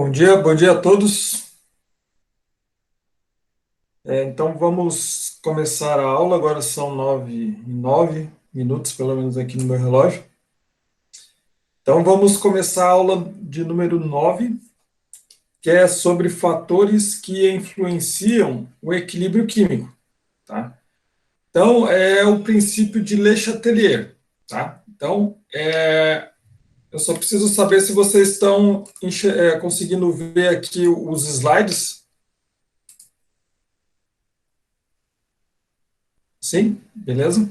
Bom dia a todos. Então vamos começar a aula. Agora são 9:09, pelo menos aqui no meu relógio. Então vamos começar a aula de número 9, que é sobre fatores que influenciam o equilíbrio químico, tá? Então é o princípio de Le Chatelier, tá? Então eu só preciso saber se vocês estão conseguindo ver aqui os slides. Sim? Beleza?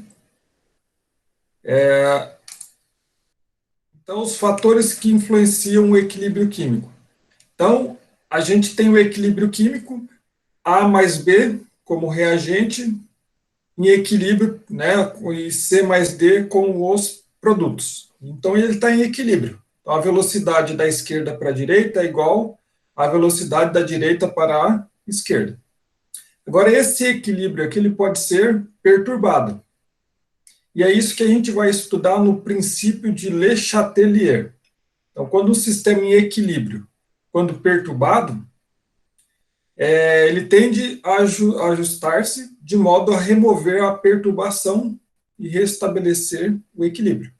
Então, os fatores que influenciam o equilíbrio químico. Então, a gente tem o equilíbrio químico A mais B como reagente em equilíbrio, né, e C mais D com os produtos. Então, ele está em equilíbrio. Então, a velocidade da esquerda para a direita é igual à velocidade da direita para a esquerda. Agora, esse equilíbrio aqui ele pode ser perturbado. E é isso que a gente vai estudar no princípio de Le Chatelier. Então, quando o sistema em equilíbrio, quando perturbado, ele tende a ajustar-se de modo a remover a perturbação e restabelecer o equilíbrio.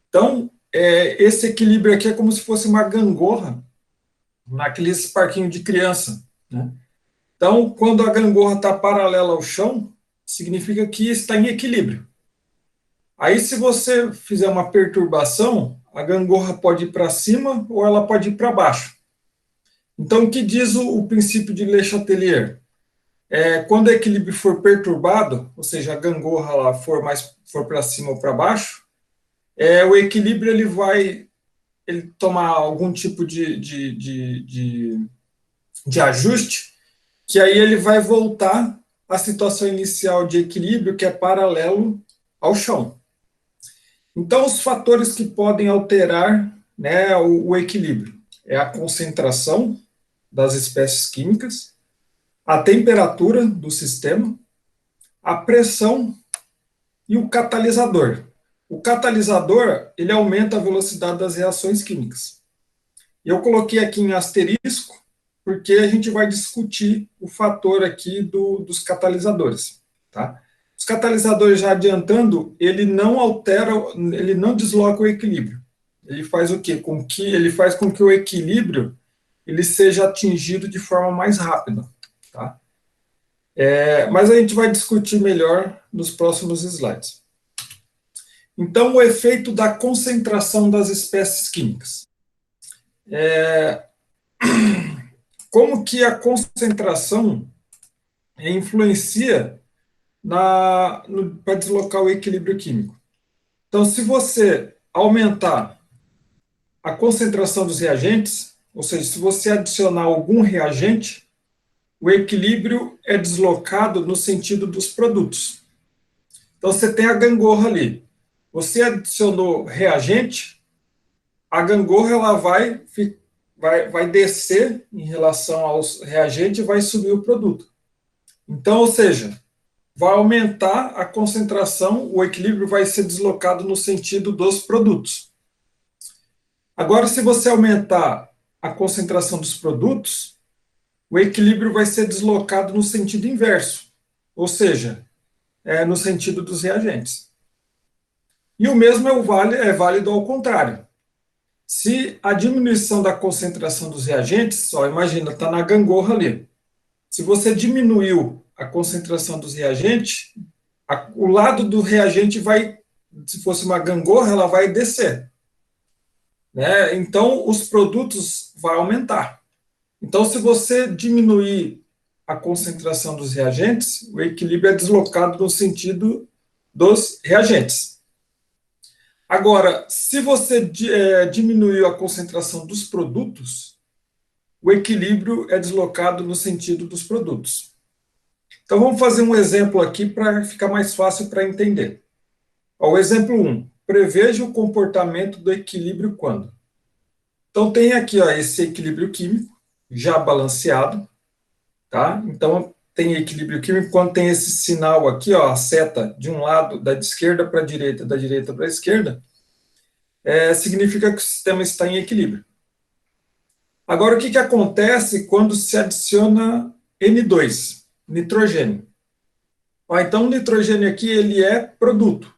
Então, esse equilíbrio aqui é como se fosse uma gangorra naqueles parquinhos de criança, né? Então, quando a gangorra está paralela ao chão, significa que está em equilíbrio. Aí, se você fizer uma perturbação, a gangorra pode ir para cima ou ela pode ir para baixo. Então, o que diz o princípio de Le Chatelier? Quando o equilíbrio for perturbado, ou seja, a gangorra lá for para cima ou para baixo, o equilíbrio ele vai tomar algum tipo de ajuste, que aí ele vai voltar à situação inicial de equilíbrio, que é paralelo ao chão. Então, os fatores que podem alterar, né, o equilíbrio é a concentração das espécies químicas, a temperatura do sistema, a pressão e o catalisador. O catalisador, ele aumenta a velocidade das reações químicas. Eu coloquei aqui em asterisco, porque a gente vai discutir o fator aqui dos catalisadores, tá? Os catalisadores, já adiantando, ele não altera, ele não desloca o equilíbrio. Ele faz o quê? Ele faz com que o equilíbrio ele seja atingido de forma mais rápida, tá? Mas a gente vai discutir melhor nos próximos slides. Então, o efeito da concentração das espécies químicas. Como que a concentração influencia para deslocar o equilíbrio químico? Então, se você aumentar a concentração dos reagentes, ou seja, se você adicionar algum reagente, o equilíbrio é deslocado no sentido dos produtos. Então, você tem a gangorra ali. Você adicionou reagente, a gangorra ela vai descer em relação aos reagentes e vai subir o produto. Então, ou seja, vai aumentar a concentração, o equilíbrio vai ser deslocado no sentido dos produtos. Agora, se você aumentar a concentração dos produtos, o equilíbrio vai ser deslocado no sentido inverso, ou seja, no sentido dos reagentes. E o mesmo é válido ao contrário. Se a diminuição da concentração dos reagentes, imagina, está na gangorra ali. Se você diminuiu a concentração dos reagentes, o lado do reagente vai, se fosse uma gangorra, ela vai descer, né? Então, os produtos vão aumentar. Então, se você diminuir a concentração dos reagentes, o equilíbrio é deslocado no sentido dos reagentes. Agora, se você diminuiu a concentração dos produtos, o equilíbrio é deslocado no sentido dos produtos. Então, vamos fazer um exemplo aqui para ficar mais fácil para entender. O exemplo 1. Preveja o comportamento do equilíbrio quando. Então, tem aqui esse equilíbrio químico já balanceado, tá? Então, tem equilíbrio químico quando tem esse sinal aqui, a seta de um lado, da esquerda para a direita, da direita para a esquerda, significa que o sistema está em equilíbrio. Agora, o que acontece quando se adiciona N2, nitrogênio? Ó, então, o nitrogênio aqui ele é produto.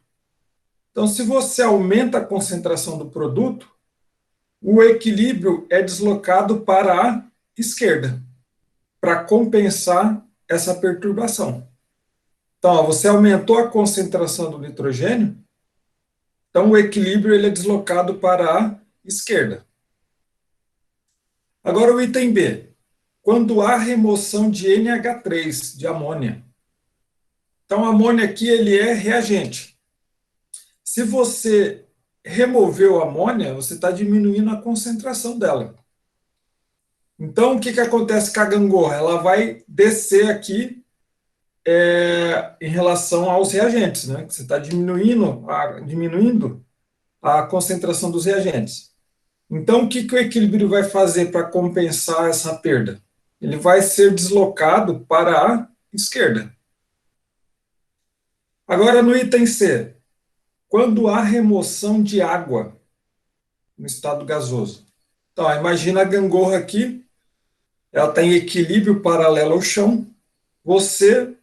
Então, se você aumenta a concentração do produto, o equilíbrio é deslocado para a esquerda, para compensar essa perturbação. Então, ó, você aumentou a concentração do nitrogênio, então o equilíbrio ele é deslocado para a esquerda. Agora o item B. Quando há remoção de NH3, de amônia. Então, a amônia aqui ele é reagente. Se você removeu a amônia, você está diminuindo a concentração dela. Então, o que acontece com a gangorra? Ela vai descer aqui em relação aos reagentes, né? Você está diminuindo a concentração dos reagentes. Então, o que o equilíbrio vai fazer para compensar essa perda? Ele vai ser deslocado para a esquerda. Agora, no item C, quando há remoção de água no estado gasoso. Então, imagina a gangorra aqui, ela tem equilíbrio paralelo ao chão, você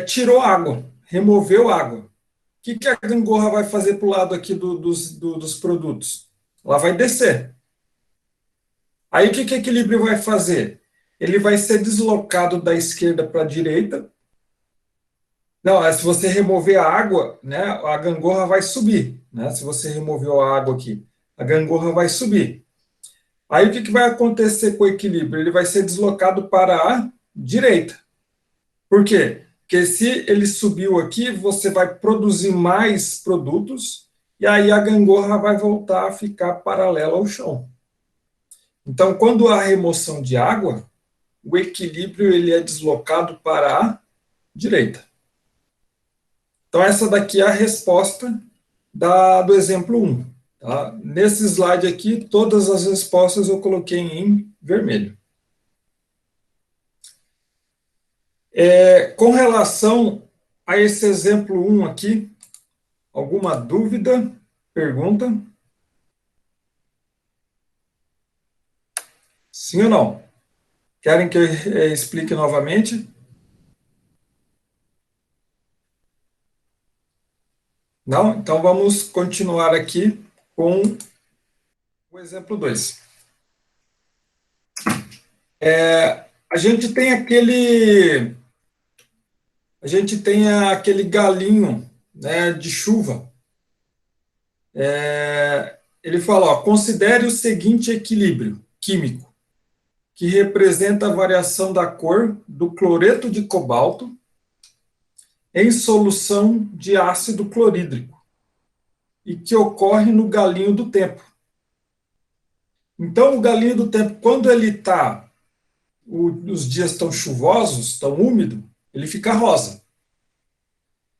tirou água, removeu água. O que a gangorra vai fazer para o lado aqui dos produtos? Ela vai descer. Aí o que o equilíbrio vai fazer? Ele vai ser deslocado da esquerda para a direita. Não, se você remover a água, né, a gangorra vai subir. Né? Se você removeu a água aqui, a gangorra vai subir. Aí o que vai acontecer com o equilíbrio? Ele vai ser deslocado para a direita. Por quê? Porque se ele subiu aqui, você vai produzir mais produtos e aí a gangorra vai voltar a ficar paralela ao chão. Então, quando há remoção de água, o equilíbrio ele é deslocado para a direita. Então, essa daqui é a resposta do exemplo 1. Tá? Nesse slide aqui, todas as respostas eu coloquei em vermelho. Com relação a esse exemplo 1 aqui, alguma dúvida, pergunta? Sim ou não? Querem que eu explique novamente? Não? Então vamos continuar aqui com o exemplo 2. A gente tem aquele galinho, né, de chuva. Ele fala, ó, considere o seguinte equilíbrio químico, que representa a variação da cor do cloreto de cobalto em solução de ácido clorídrico e que ocorre no galinho do tempo. Então, o galinho do tempo, quando ele está, os dias estão chuvosos, estão úmidos, ele fica rosa.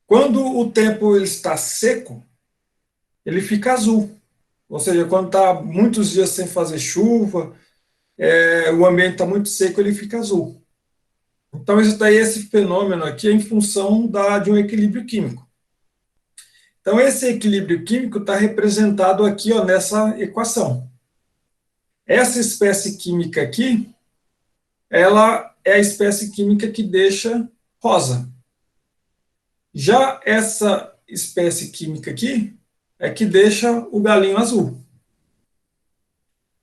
Quando o tempo ele está seco, ele fica azul. Ou seja, quando está muitos dias sem fazer chuva, o ambiente está muito seco, ele fica azul. Então, esse fenômeno aqui é em função de um equilíbrio químico. Então, esse equilíbrio químico está representado aqui, ó, nessa equação. Essa espécie química aqui, ela é a espécie química que deixa rosa. Já essa espécie química aqui é que deixa o galinho azul.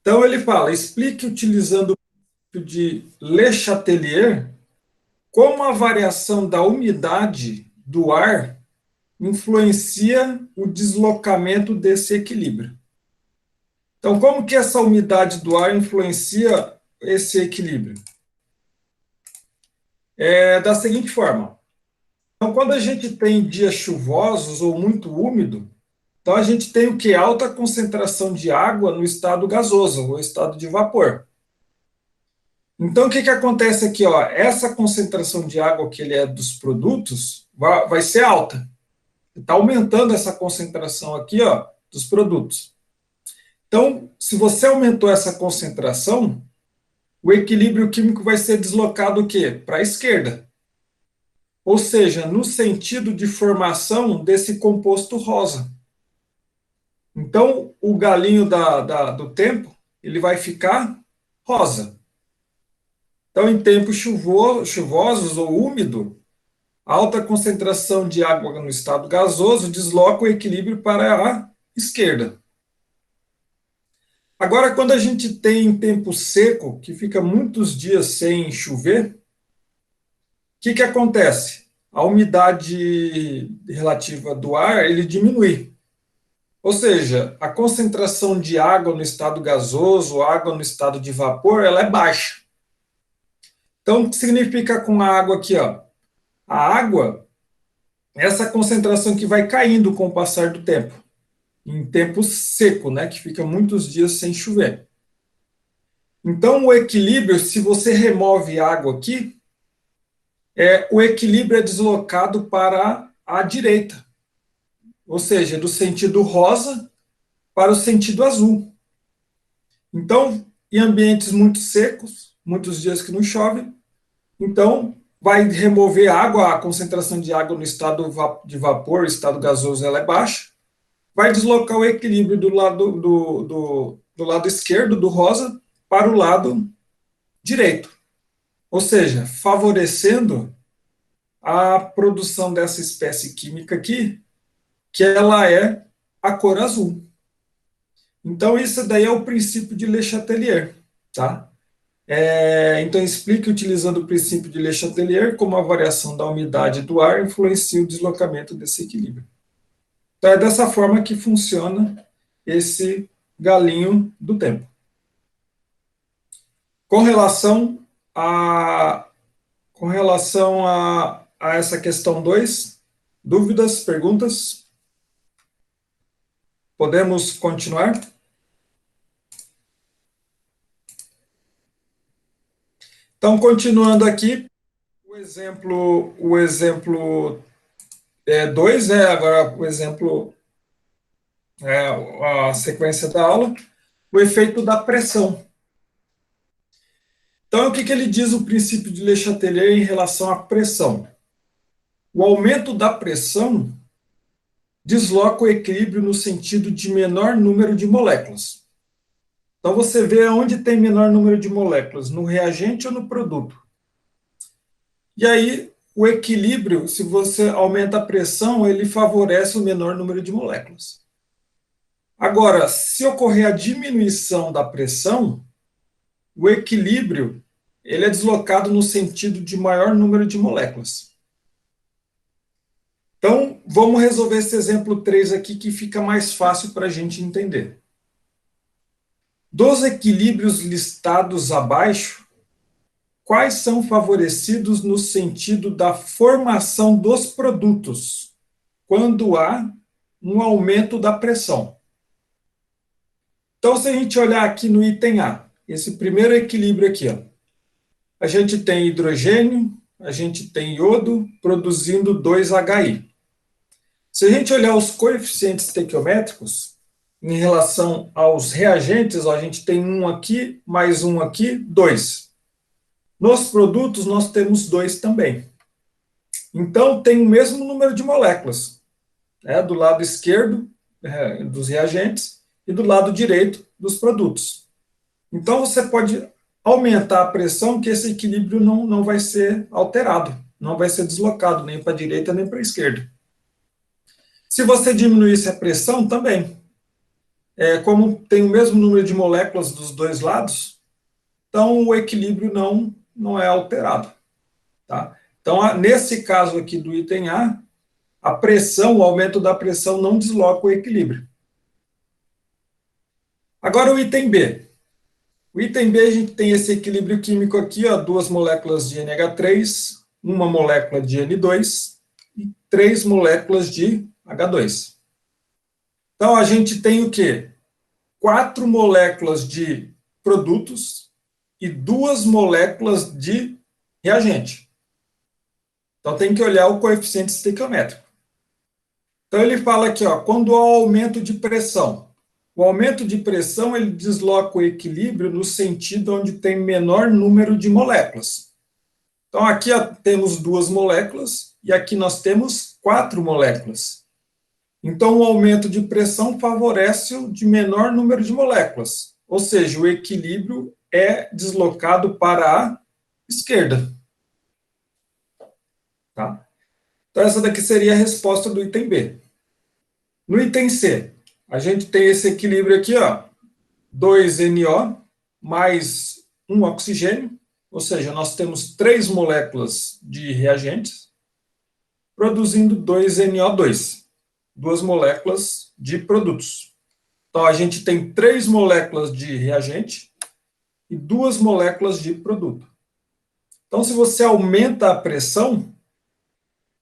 Então, ele fala, explique utilizando o princípio de Le Chatelier como a variação da umidade do ar influencia o deslocamento desse equilíbrio. Então, como que essa umidade do ar influencia esse equilíbrio? Da seguinte forma. Então, quando a gente tem dias chuvosos ou muito úmido, então a gente tem o que? Alta concentração de água no estado gasoso, ou estado de vapor. Então, o que acontece aqui? Ó? Essa concentração de água que ele é dos produtos vai ser alta. Está aumentando essa concentração aqui, ó, dos produtos. Então, se você aumentou essa concentração, o equilíbrio químico vai ser deslocado o quê? Para a esquerda. Ou seja, no sentido de formação desse composto rosa. Então, o galinho do tempo, ele vai ficar rosa. Então, em tempos chuvosos ou úmido, alta concentração de água no estado gasoso desloca o equilíbrio para a esquerda. Agora, quando a gente tem tempo seco, que fica muitos dias sem chover, o que acontece? A umidade relativa do ar ele diminui. Ou seja, a concentração de água no estado gasoso, água no estado de vapor, ela é baixa. Então, o que significa com a água aqui? Ó? A água, essa concentração que vai caindo com o passar do tempo, em tempo seco, né, que fica muitos dias sem chover. Então, o equilíbrio, se você remove água aqui, o equilíbrio é deslocado para a direita, ou seja, do sentido rosa para o sentido azul. Então, em ambientes muito secos, muitos dias que não chove, então vai remover água, a concentração de água no estado de vapor, estado gasoso, ela é baixa, vai deslocar o equilíbrio do lado esquerdo, do rosa, para o lado direito. Ou seja, favorecendo a produção dessa espécie química aqui, que ela é a cor azul. Então, isso daí é o princípio de Le Chatelier, tá? Então, explique utilizando o princípio de Le Chatelier como a variação da umidade do ar influencia o deslocamento desse equilíbrio. Então, é dessa forma que funciona esse galinho do tempo. Com relação a, a essa questão 2, dúvidas, perguntas? Podemos continuar? Então, continuando aqui, o exemplo 2, agora o exemplo, a sequência da aula, o efeito da pressão. Então, o que ele diz o princípio de Le Chatelier em relação à pressão? O aumento da pressão desloca o equilíbrio no sentido de menor número de moléculas. Então, você vê onde tem menor número de moléculas, no reagente ou no produto. E aí, o equilíbrio, se você aumenta a pressão, ele favorece o menor número de moléculas. Agora, se ocorrer a diminuição da pressão, o equilíbrio ele é deslocado no sentido de maior número de moléculas. Então, vamos resolver esse exemplo 3 aqui, que fica mais fácil para a gente entender. Dos equilíbrios listados abaixo, quais são favorecidos no sentido da formação dos produtos, quando há um aumento da pressão? Então, se a gente olhar aqui no item A, esse primeiro equilíbrio aqui, ó, a gente tem hidrogênio, a gente tem iodo produzindo 2HI. Se a gente olhar os coeficientes estequiométricos, em relação aos reagentes, ó, a gente tem um aqui, mais um aqui, 2. Nos produtos, nós temos 2 também. Então, tem o mesmo número de moléculas, né, do lado esquerdo dos reagentes e do lado direito dos produtos. Então, você pode aumentar a pressão, que esse equilíbrio não vai ser alterado, não vai ser deslocado nem para a direita nem para a esquerda. Se você diminuísse a pressão, também. Como tem o mesmo número de moléculas dos dois lados, então o equilíbrio não é alterado. Tá? Então, nesse caso aqui do item a pressão, o aumento da pressão não desloca o equilíbrio. Agora o item B. O item B, a gente tem esse equilíbrio químico aqui, ó, 2 moléculas de NH3, uma molécula de N2 e 3 moléculas de H2. Então, a gente tem o quê? 4 moléculas de produtos e 2 moléculas de reagente. Então, tem que olhar o coeficiente estequiométrico. Então, ele fala aqui, ó, quando há aumento de pressão. O aumento de pressão, ele desloca o equilíbrio no sentido onde tem menor número de moléculas. Então, aqui ó, temos 2 moléculas e aqui nós temos 4 moléculas. Então, o aumento de pressão favorece o de menor número de moléculas, ou seja, o equilíbrio é deslocado para a esquerda. Tá? Então, essa daqui seria a resposta do item B. No item C, a gente tem esse equilíbrio aqui, ó, 2NO mais 1 oxigênio, ou seja, nós temos 3 moléculas de reagentes produzindo 2NO2, 2 moléculas de produtos. Então, a gente tem 3 moléculas de reagente e 2 moléculas de produto. Então, se você aumenta a pressão,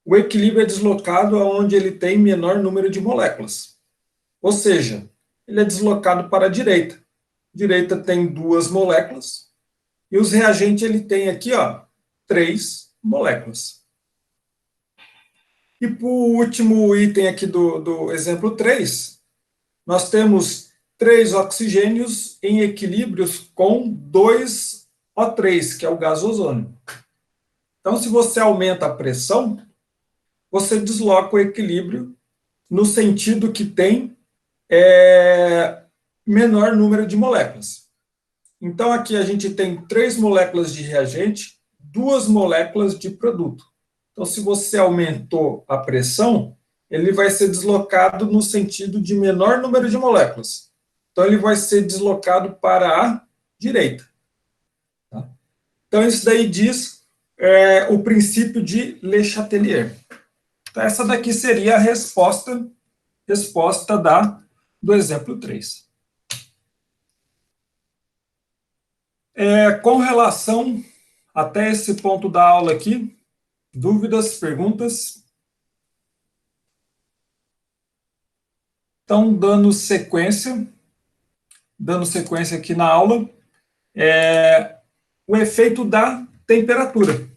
o equilíbrio é deslocado aonde ele tem menor número de moléculas. Ou seja, ele é deslocado para a direita. A direita tem 2 moléculas e os reagentes ele tem aqui, ó, 3 moléculas. E por último item aqui do exemplo 3, nós temos 3 oxigênios em equilíbrios com 2 O3, que é o gás ozônio. Então, se você aumenta a pressão, você desloca o equilíbrio no sentido que tem menor número de moléculas. Então, aqui a gente tem 3 moléculas de reagente, 2 moléculas de produto. Então, se você aumentou a pressão, ele vai ser deslocado no sentido de menor número de moléculas. Então, ele vai ser deslocado para a direita. Tá? Então, isso daí diz o princípio de Le Chatelier. Então, essa daqui seria a resposta do exemplo 3. Com relação até esse ponto da aula aqui, dúvidas, perguntas? Então, dando sequência aqui na aula, o efeito da temperatura.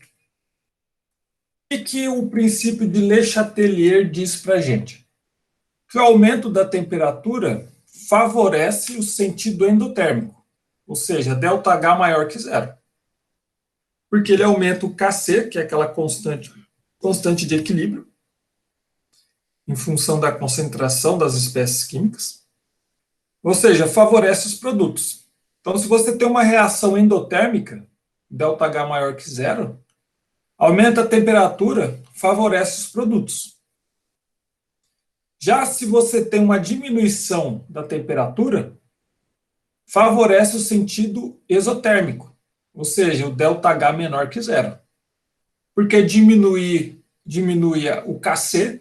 O que o princípio de Le Chatelier diz para a gente? Que o aumento da temperatura favorece o sentido endotérmico, ou seja, ΔH maior que zero. Porque ele aumenta o Kc, que é aquela constante de equilíbrio, em função da concentração das espécies químicas, ou seja, favorece os produtos. Então, se você tem uma reação endotérmica, ΔH maior que zero, aumenta a temperatura, favorece os produtos. Já se você tem uma diminuição da temperatura, favorece o sentido exotérmico, ou seja, o ΔH menor que zero. Porque diminui o Kc,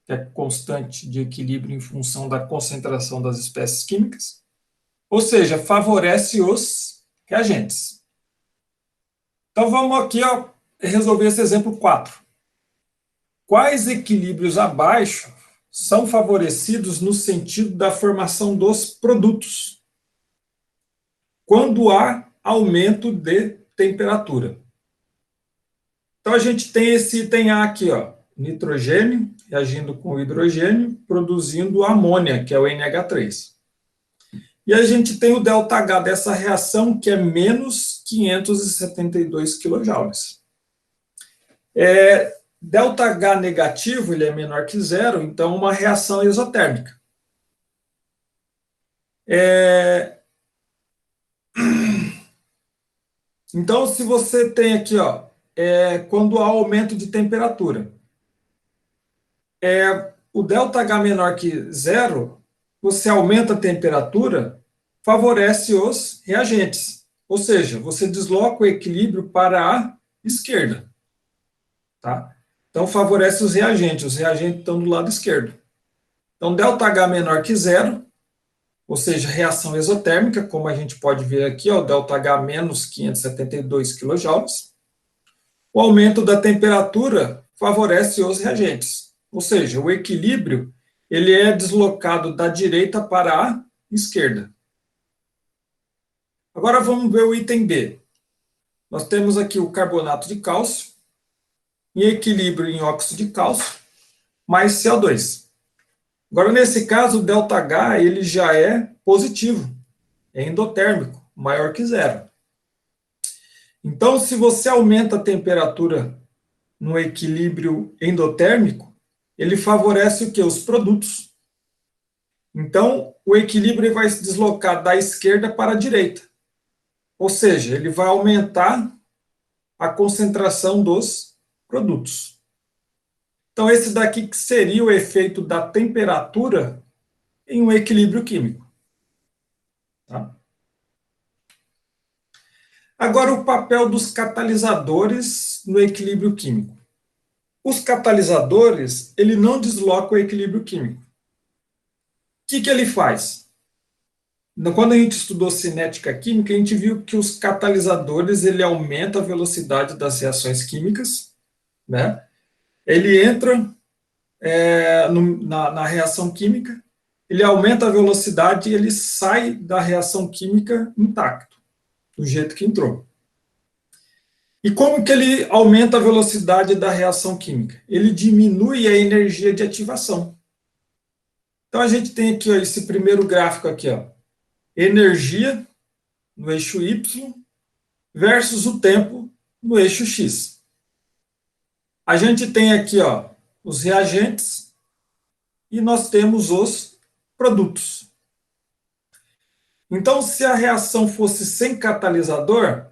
que é constante de equilíbrio em função da concentração das espécies químicas, ou seja, favorece os reagentes. Então, vamos aqui resolver esse exemplo 4. Quais equilíbrios abaixo são favorecidos no sentido da formação dos produtos quando há aumento de temperatura? Então, a gente tem esse item A aqui, ó, nitrogênio reagindo com hidrogênio, produzindo amônia, que é o NH3. E a gente tem o ΔH dessa reação, que é menos 572 kJ. ΔH negativo, ele é menor que zero, então uma reação exotérmica. Então, se você tem aqui, ó, quando há aumento de temperatura, o ΔH menor que zero, você aumenta a temperatura, favorece os reagentes. Ou seja, você desloca o equilíbrio para a esquerda. Tá? Então, favorece os reagentes estão do lado esquerdo. Então, ΔH menor que zero, ou seja, reação exotérmica, como a gente pode ver aqui, ó, ΔH menos 572 kJ. O aumento da temperatura favorece os reagentes, ou seja, o equilíbrio ele é deslocado da direita para a esquerda. Agora vamos ver o item B. Nós temos aqui o carbonato de cálcio, em equilíbrio em óxido de cálcio, mais CO2. Agora, nesse caso, o ΔH ele já é positivo, é endotérmico, maior que zero. Então, se você aumenta a temperatura no equilíbrio endotérmico, ele favorece o quê? Os produtos. Então, o equilíbrio vai se deslocar da esquerda para a direita. Ou seja, ele vai aumentar a concentração dos produtos. Então, esse daqui que seria o efeito da temperatura em um equilíbrio químico. Tá? Agora, o papel dos catalisadores no equilíbrio químico. Os catalisadores, ele não desloca o equilíbrio químico. O que ele faz? Quando a gente estudou cinética química, a gente viu que os catalisadores, ele aumenta a velocidade das reações químicas, né? Ele entra na reação química, ele aumenta a velocidade e ele sai da reação química intacto, do jeito que entrou. E como que ele aumenta a velocidade da reação química? Ele diminui a energia de ativação. Então, a gente tem aqui ó, esse primeiro gráfico aqui, ó, energia no eixo Y versus o tempo no eixo X. A gente tem aqui ó, os reagentes e nós temos os produtos. Então, se a reação fosse sem catalisador,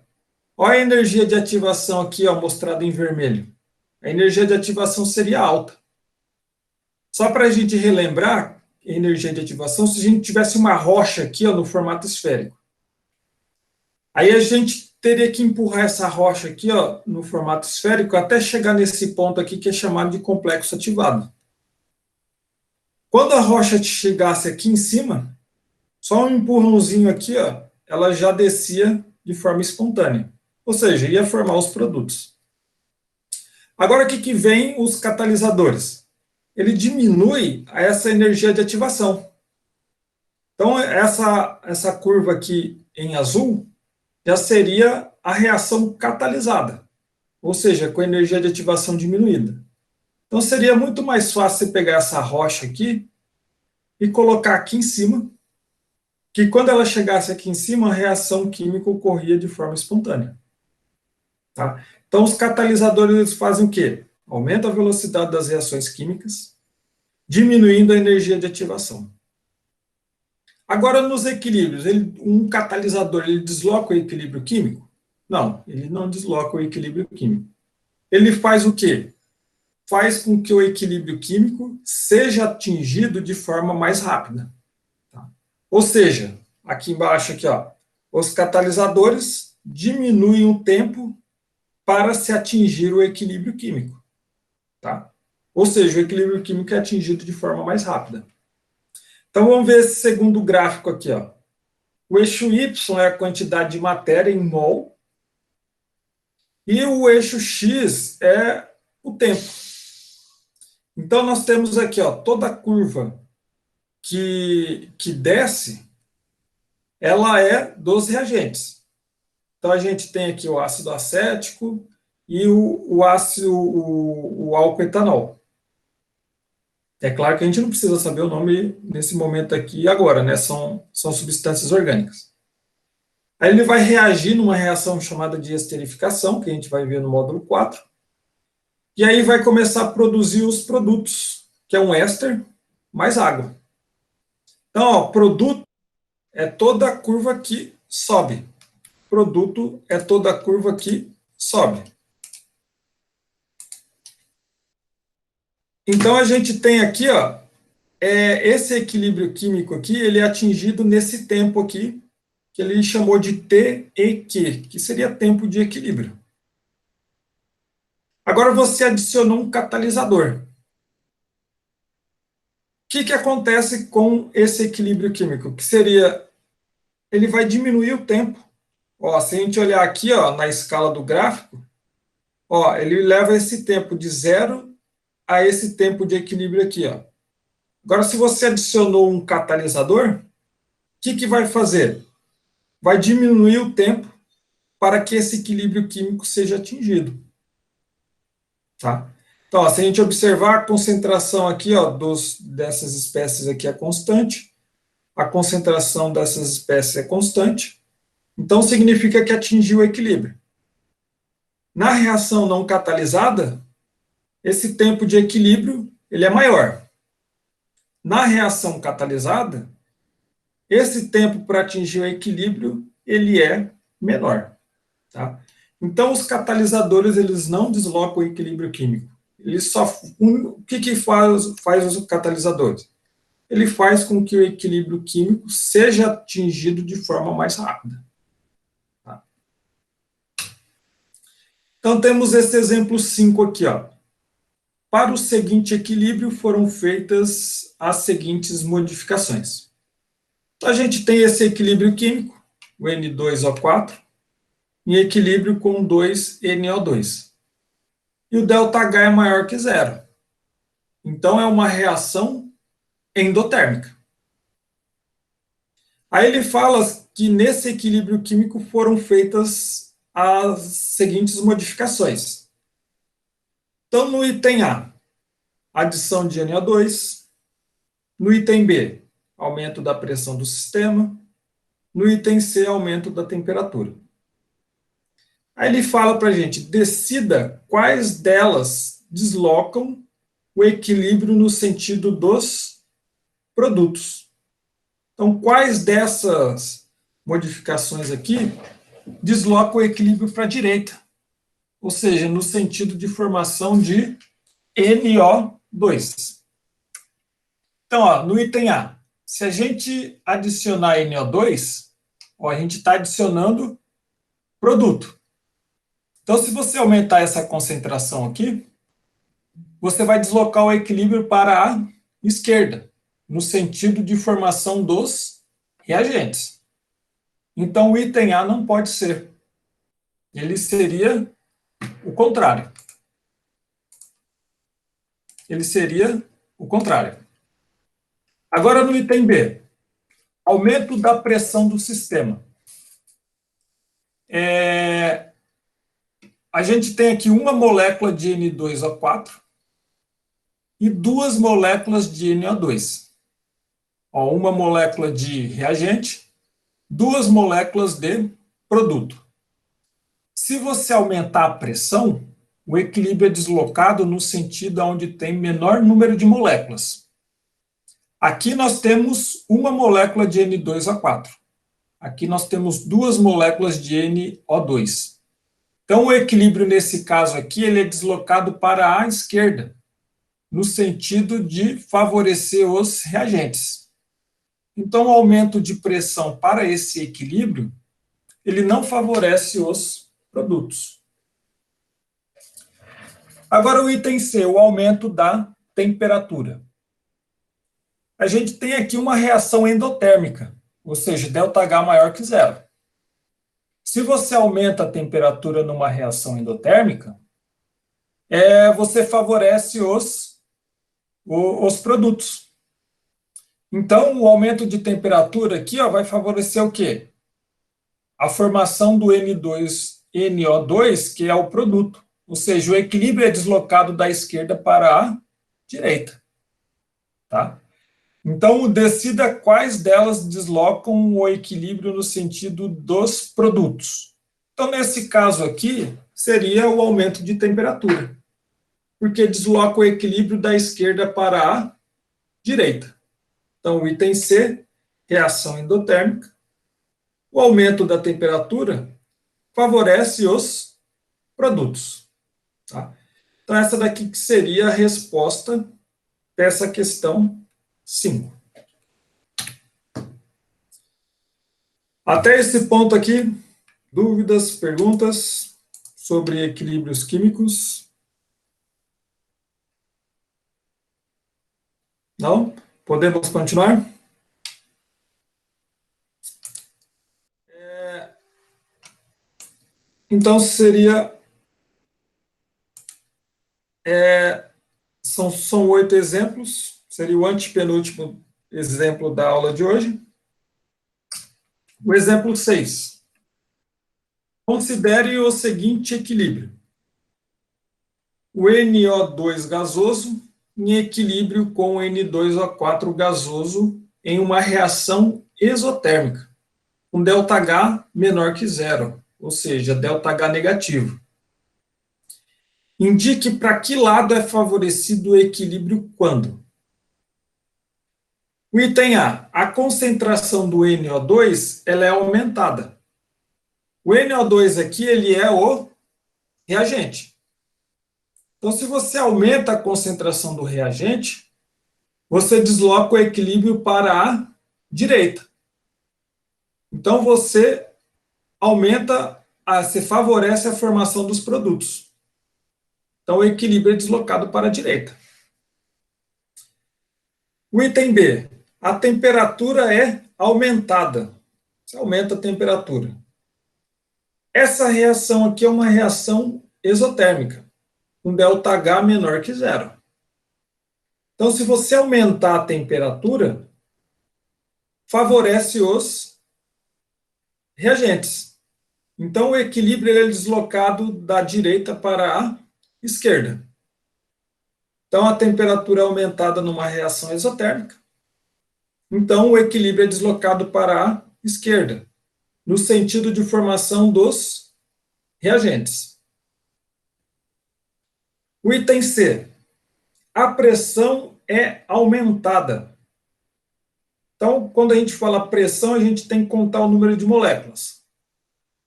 olha a energia de ativação aqui ó, mostrada em vermelho. A energia de ativação seria alta. Só para a gente relembrar, energia de ativação, se a gente tivesse uma rocha aqui ó, no formato esférico. Aí a gente teria que empurrar essa rocha aqui ó, no formato esférico até chegar nesse ponto aqui que é chamado de complexo ativado. Quando a rocha chegasse aqui em cima, só um empurrãozinho aqui, ó, ela já descia de forma espontânea. Ou seja, ia formar os produtos. Agora, o que vem os catalisadores? Ele diminui essa energia de ativação. Então, essa curva aqui em azul já seria a reação catalisada, ou seja, com energia de ativação diminuída. Então, seria muito mais fácil você pegar essa rocha aqui e colocar aqui em cima, que quando ela chegasse aqui em cima, a reação química ocorria de forma espontânea. Tá? Então, os catalisadores eles fazem o quê? Aumenta a velocidade das reações químicas, diminuindo a energia de ativação. Agora, nos equilíbrios, um catalisador ele desloca o equilíbrio químico? Não, ele não desloca o equilíbrio químico. Ele faz o quê? Faz com que o equilíbrio químico seja atingido de forma mais rápida. Tá? Ou seja, aqui embaixo, aqui, ó, os catalisadores diminuem o tempo para se atingir o equilíbrio químico. Tá? Ou seja, o equilíbrio químico é atingido de forma mais rápida. Então, vamos ver esse segundo gráfico aqui. Ó. O eixo Y é a quantidade de matéria em mol, e o eixo X é o tempo. Então, nós temos aqui ó, toda a curva que desce, ela é dos reagentes. Então, a gente tem aqui o ácido acético e o álcool etanol. É claro que a gente não precisa saber o nome nesse momento aqui e agora, né? São substâncias orgânicas. Aí ele vai reagir numa reação chamada de esterificação, que a gente vai ver no módulo 4, e aí vai começar a produzir os produtos, que é um éster mais água. Então, ó, produto é toda a curva que sobe. Produto é toda a curva que sobe. Então, a gente tem aqui, ó, esse equilíbrio químico aqui, ele é atingido nesse tempo aqui, que ele chamou de TEQ, que seria tempo de equilíbrio. Agora, você adicionou um catalisador. O que acontece com esse equilíbrio químico? Que seria, ele vai diminuir o tempo. Ó, se a gente olhar aqui ó, na escala do gráfico, ó, ele leva esse tempo de 0 a esse tempo de equilíbrio aqui. Ó. Agora, se você adicionou um catalisador, o que vai fazer? Vai diminuir o tempo para que esse equilíbrio químico seja atingido. Tá? Então, ó, se a gente observar a concentração aqui ó, dessas espécies aqui é constante, a concentração dessas espécies é constante, então significa que atingiu o equilíbrio. Na reação não catalisada, esse tempo de equilíbrio ele é maior. Na reação catalisada, esse tempo para atingir o equilíbrio ele é menor. Tá? Então, os catalisadores, eles não deslocam o equilíbrio químico. Eles só, o que faz os catalisadores? Ele faz com que o equilíbrio químico seja atingido de forma mais rápida. Tá? Então, temos esse exemplo 5 aqui. Ó. Para o seguinte equilíbrio, foram feitas as seguintes modificações. Então, a gente tem esse equilíbrio químico, o N2O4, em equilíbrio com 2NO2. E o ΔH é maior que zero. Então, é uma reação endotérmica. Aí ele fala que nesse equilíbrio químico foram feitas as seguintes modificações. Então, no item A, adição de NO2. No item B, aumento da pressão do sistema. No item C, aumento da temperatura. Aí ele fala para a gente, decida quais delas deslocam o equilíbrio no sentido dos produtos. Então, quais dessas modificações aqui deslocam o equilíbrio para a direita? Ou seja, no sentido de formação de NO2. Então, ó, no item A, se a gente adicionar NO2, ó, a gente está adicionando produto. Então, se você aumentar essa concentração aqui, você vai deslocar o equilíbrio para a esquerda, no sentido de formação dos reagentes. Então, o item A não pode ser. Ele seria o contrário. Ele seria o contrário. Agora, no item B, aumento da pressão do sistema. A gente tem aqui uma molécula de N2O4 e duas moléculas de NO2. Ó, uma molécula de reagente, duas moléculas de produto. Se você aumentar a pressão, o equilíbrio é deslocado no sentido onde tem menor número de moléculas. Aqui nós temos uma molécula de N2O4. Aqui nós temos duas moléculas de NO2. Então, o equilíbrio nesse caso aqui, ele é deslocado para a esquerda, no sentido de favorecer os reagentes. Então, o aumento de pressão para esse equilíbrio, ele não favorece os produtos. Agora, o item C, o aumento da temperatura. A gente tem aqui uma reação endotérmica, ou seja, ΔH maior que zero. Se você aumenta a temperatura numa reação endotérmica, você favorece os produtos. Então, o aumento de temperatura aqui vai favorecer o quê? A formação do N2NO2, que é o produto. Ou seja, o equilíbrio é deslocado da esquerda para a direita. Tá? Então, decida quais delas deslocam o equilíbrio no sentido dos produtos. Então, nesse caso aqui, seria o aumento de temperatura, porque desloca o equilíbrio da esquerda para a direita. Então, o item C, reação endotérmica. O aumento da temperatura favorece os produtos. Tá? Então, essa daqui que seria a resposta dessa questão 5. Até esse ponto aqui, dúvidas, perguntas sobre equilíbrios químicos? Não? Podemos continuar? Então, seria... São 8 exemplos, seria o antepenúltimo exemplo da aula de hoje. O exemplo 6. Considere o seguinte equilíbrio. O NO2 gasoso em equilíbrio com o N2O4 gasoso em uma reação exotérmica, com ΔH menor que zero, ou seja, ΔH negativo. Indique para que lado é favorecido o equilíbrio quando. O item A, a concentração do NO2 ela é aumentada. O NO2 aqui, ele é o reagente. Então, se você aumenta a concentração do reagente, você desloca o equilíbrio para a direita. Então, você você favorece a formação dos produtos. Então, o equilíbrio é deslocado para a direita. O item B, a temperatura é aumentada. Você aumenta a temperatura. Essa reação aqui é uma reação exotérmica, com ΔH menor que zero. Então, se você aumentar a temperatura, favorece os reagentes. Então, o equilíbrio é deslocado da direita para a esquerda. Então, a temperatura é aumentada numa reação exotérmica. Então, o equilíbrio é deslocado para a esquerda, no sentido de formação dos reagentes. O item C. A pressão é aumentada. Então, quando a gente fala pressão, a gente tem que contar o número de moléculas.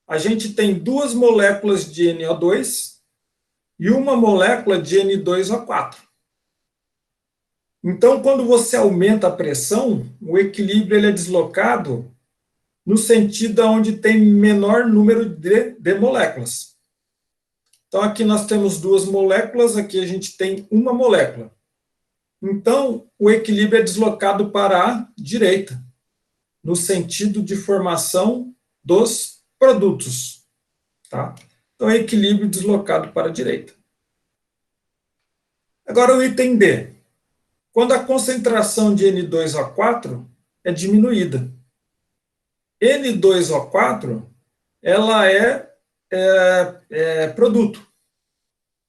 A gente tem 2 moléculas de NO2 e uma molécula de N2O4. Então, quando você aumenta a pressão, o equilíbrio ele é deslocado no sentido onde tem menor número de moléculas. Então, aqui nós temos 2 moléculas, aqui a gente tem uma molécula. Então, o equilíbrio é deslocado para a direita, no sentido de formação dos produtos. Tá? Então, equilíbrio deslocado para a direita. Agora, o item D. Quando a concentração de N2O4 é diminuída. N2O4, ela é produto.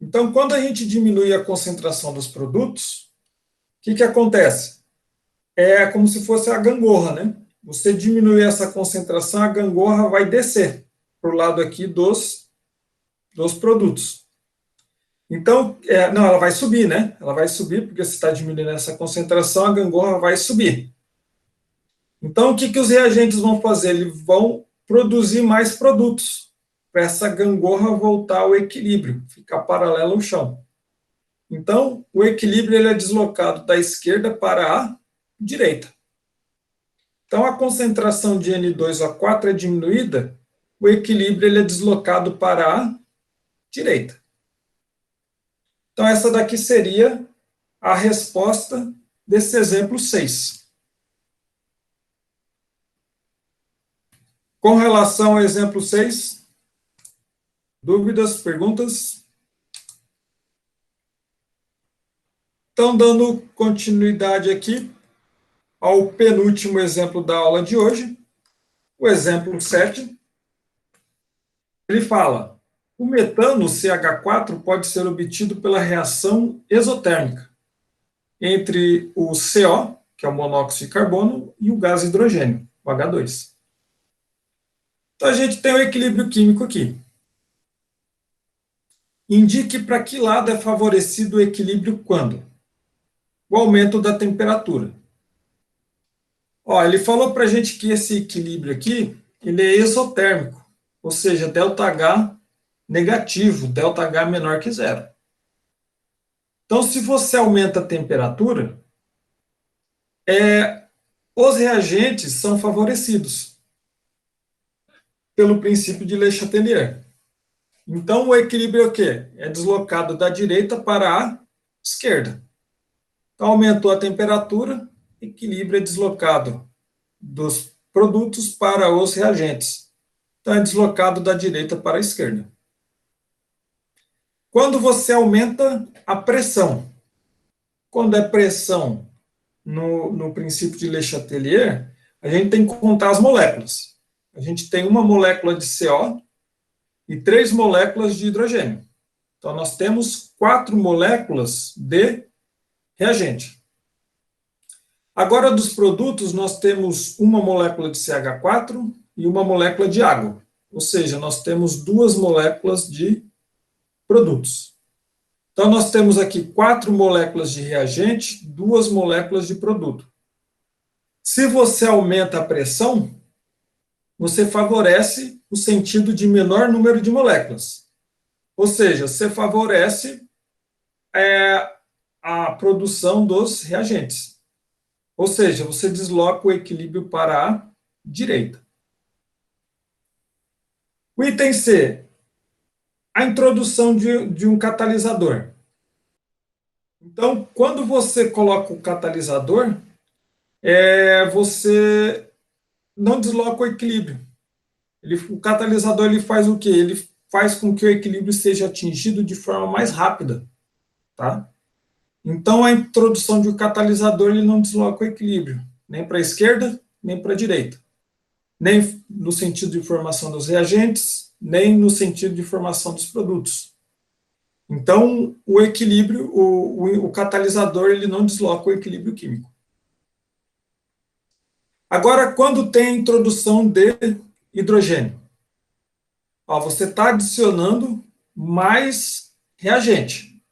Então, quando a gente diminui a concentração dos produtos, o que acontece? É como se fosse a gangorra, né? Você diminui essa concentração, a gangorra vai descer para o lado aqui dos produtos. Então, não, ela vai subir, né? Ela vai subir, porque você está diminuindo essa concentração, a gangorra vai subir. Então, o que os reagentes vão fazer? Eles vão produzir mais produtos, para essa gangorra voltar ao equilíbrio, ficar paralela ao chão. Então, o equilíbrio ele é deslocado da esquerda para a direita. Então, a concentração de N2O4 é diminuída, o equilíbrio ele é deslocado para a direita. Então, essa daqui seria a resposta desse exemplo 6. Com relação ao exemplo 6, dúvidas, perguntas? Então, dando continuidade aqui ao penúltimo exemplo da aula de hoje, o exemplo 7, ele fala: o metano CH4 pode ser obtido pela reação exotérmica entre o CO, que é o monóxido de carbono, e o gás hidrogênio, o H2. Então, a gente tem o equilíbrio químico aqui. Indique para que lado é favorecido o equilíbrio quando? O aumento da temperatura. Ele falou para a gente que esse equilíbrio aqui, ele é exotérmico, ou seja, ΔH negativo, ΔH menor que zero. Então, se você aumenta a temperatura, os reagentes são favorecidos pelo princípio de Le Chatelier. Então, o equilíbrio é o quê? É deslocado da direita para a esquerda. Então, aumentou a temperatura, equilíbrio é deslocado dos produtos para os reagentes. Então, é deslocado da direita para a esquerda. Quando você aumenta a pressão, quando é pressão no princípio de Le Chatelier, a gente tem que contar as moléculas. A gente tem uma molécula de CO e 3 moléculas de hidrogênio. Então, nós temos 4 moléculas de reagente. Agora, dos produtos, nós temos uma molécula de CH4 e uma molécula de água. Ou seja, nós temos 2 moléculas de produtos. Então, nós temos aqui 4 moléculas de reagente, 2 moléculas de produto. Se você aumenta a pressão, você favorece o sentido de menor número de moléculas. Ou seja, você favorece a produção dos reagentes. Ou seja, você desloca o equilíbrio para a direita. O item C, a introdução de um catalisador. Então, quando você coloca o catalisador, você não desloca o equilíbrio. O catalisador ele faz o quê? Ele faz com que o equilíbrio seja atingido de forma mais rápida. Tá? Então, a introdução de um catalisador ele não desloca o equilíbrio, nem para a esquerda, nem para a direita. Nem no sentido de formação dos reagentes, nem no sentido de formação dos produtos. Então, o equilíbrio, o catalisador, ele não desloca o equilíbrio químico. Agora, quando tem a introdução de hidrogênio, você está adicionando mais reagente.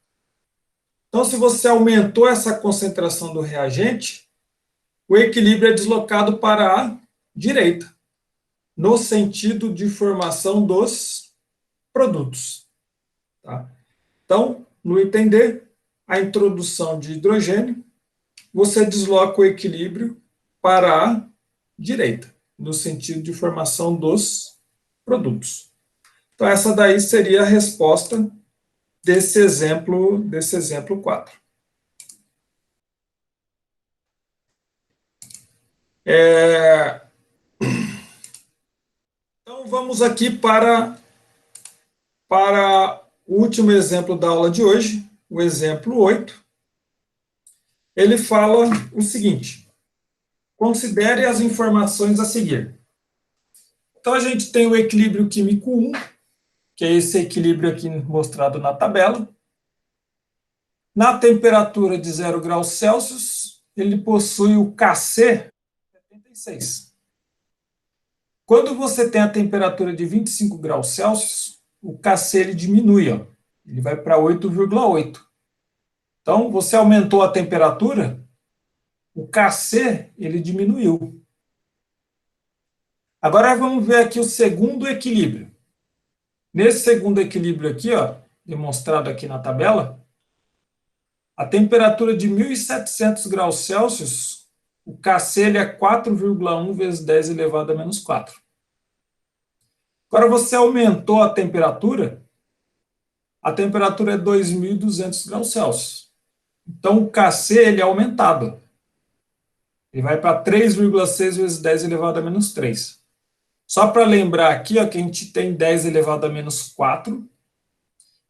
Então, se você aumentou essa concentração do reagente, o equilíbrio é deslocado para a direita, no sentido de formação dos produtos. Tá? Então, no item D, a introdução de hidrogênio, você desloca o equilíbrio para a direita, no sentido de formação dos produtos. Então, essa daí seria a resposta desse exemplo 4. Então, vamos aqui para o último exemplo da aula de hoje, o exemplo 8. Ele fala o seguinte: considere as informações a seguir. Então, a gente tem o equilíbrio químico 1, que é esse equilíbrio aqui mostrado na tabela. Na temperatura de 0 graus Celsius, ele possui o Kc 76. Quando você tem a temperatura de 25 graus Celsius, o Kc ele diminui, ele vai para 8,8. Então, você aumentou a temperatura, o Kc ele diminuiu. Agora vamos ver aqui o segundo equilíbrio. Nesse segundo equilíbrio aqui, demonstrado aqui na tabela, a temperatura de 1.700 graus Celsius, o Kc ele é 4,1 vezes 10 elevado a menos 4. Agora você aumentou a temperatura é 2.200 graus Celsius. Então o Kc ele é aumentado. Ele vai para 3,6 vezes 10 elevado a menos 3. Só para lembrar aqui, que a gente tem 10 elevado a menos 4,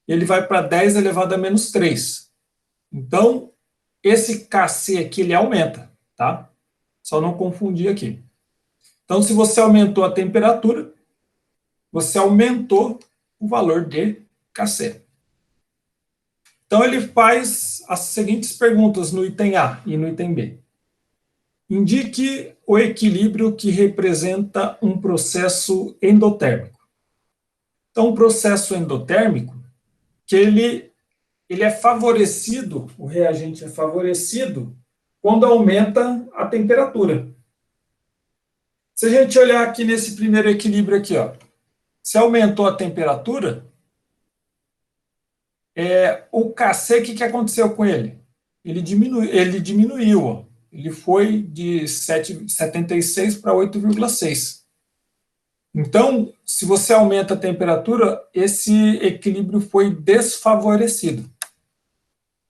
ele vai para 10 elevado a menos 3. Então, esse Kc aqui, ele aumenta, tá? Só não confundir aqui. Então, se você aumentou a temperatura, você aumentou o valor de Kc. Então, ele faz as seguintes perguntas no item A e no item B. Indique o equilíbrio que representa um processo endotérmico. Então, um processo endotérmico, que ele é favorecido, o reagente é favorecido quando aumenta a temperatura. Se a gente olhar aqui nesse primeiro equilíbrio aqui, se aumentou a temperatura, o Kc, o que aconteceu com ele? Ele diminuiu, ele foi de 76 para 8,6. Então, se você aumenta a temperatura, esse equilíbrio foi desfavorecido.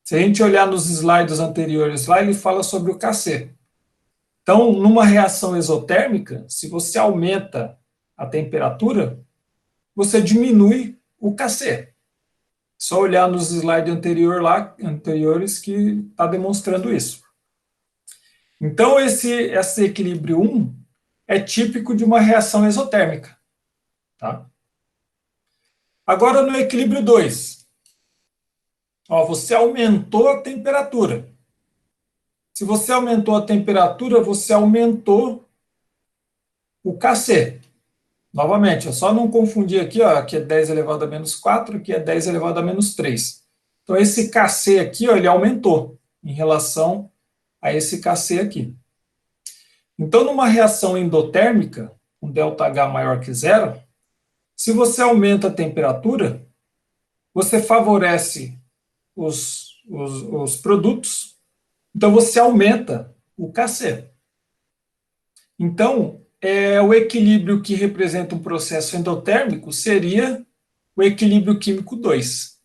Se a gente olhar nos slides anteriores lá, ele fala sobre o Kc. Então, numa reação exotérmica, se você aumenta a temperatura, você diminui o Kc. Só olhar nos slides anteriores que está demonstrando isso. Então, esse equilíbrio 1 é típico de uma reação exotérmica. Tá? Agora, no equilíbrio 2, você aumentou a temperatura. Se você aumentou a temperatura, você aumentou o Kc. Novamente, é só não confundir aqui, aqui é 10 elevado a menos 4, aqui é 10 elevado a menos 3. Então, esse Kc aqui, ele aumentou em relação a esse Kc aqui. Então, numa reação endotérmica, um ΔH maior que zero, se você aumenta a temperatura, você favorece os produtos, então você aumenta o Kc. Então, o equilíbrio que representa um processo endotérmico seria o equilíbrio químico 2.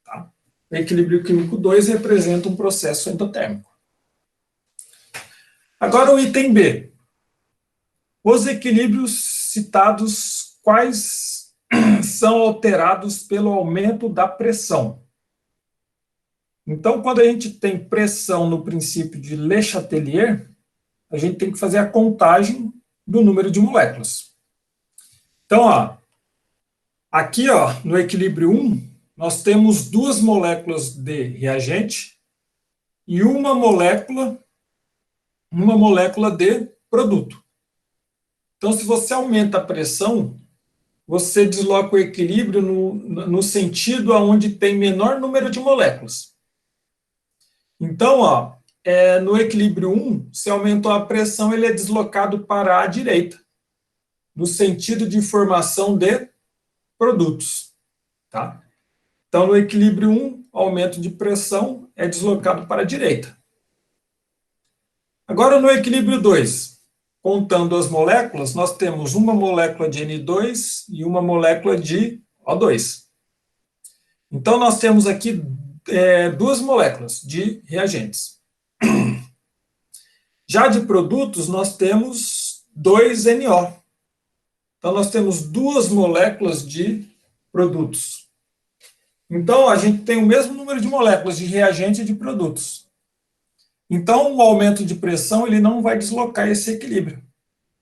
Tá? O equilíbrio químico 2 representa um processo endotérmico. Agora o item B. Os equilíbrios citados, quais são alterados pelo aumento da pressão? Então, quando a gente tem pressão no princípio de Le Chatelier, a gente tem que fazer a contagem do número de moléculas. Então, aqui no equilíbrio 1, nós temos 2 moléculas de reagente e uma molécula de produto. Então, se você aumenta a pressão, você desloca o equilíbrio no sentido aonde tem menor número de moléculas. Então, no equilíbrio 1, se aumentou a pressão, ele é deslocado para a direita, no sentido de formação de produtos. Tá? Então, no equilíbrio 1, aumento de pressão é deslocado para a direita. Agora, no equilíbrio 2, contando as moléculas, nós temos uma molécula de N2 e uma molécula de O2. Então, nós temos aqui 2 moléculas de reagentes. Já de produtos, nós temos 2 NO. Então, nós temos 2 moléculas de produtos. Então, a gente tem o mesmo número de moléculas de reagente e de produtos. Então, o aumento de pressão ele não vai deslocar esse equilíbrio.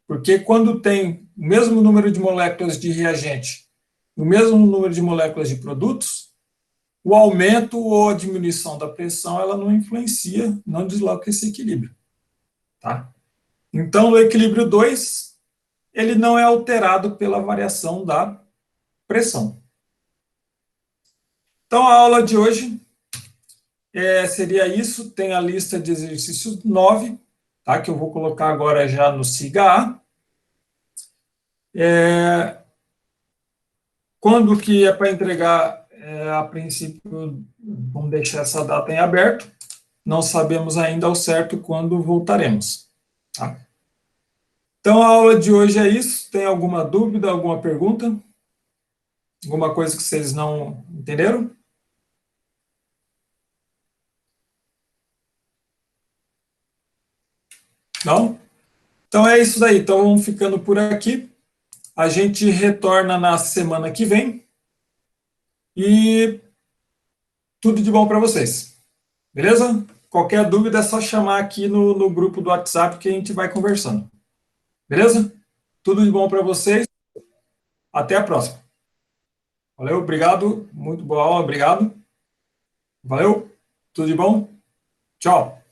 Porque quando tem o mesmo número de moléculas de reagente e o mesmo número de moléculas de produtos, o aumento ou a diminuição da pressão ela não influencia, não desloca esse equilíbrio. Tá? Então, no equilíbrio 2, ele não é alterado pela variação da pressão. Então, a aula de hoje seria isso. Tem a lista de exercícios 9, tá? Que eu vou colocar agora já no SIGA A. Quando que é para entregar, a princípio, vamos deixar essa data em aberto. Não sabemos ainda ao certo quando voltaremos. Tá? Então, a aula de hoje é isso. Tem alguma dúvida, alguma pergunta? Alguma coisa que vocês não entenderam? Não? Então é isso daí. Então vamos ficando por aqui. A gente retorna na semana que vem. E tudo de bom para vocês. Beleza? Qualquer dúvida é só chamar aqui no grupo do WhatsApp que a gente vai conversando. Beleza? Tudo de bom para vocês. Até a próxima. Valeu, obrigado. Muito boa aula, obrigado. Valeu. Tudo de bom? Tchau.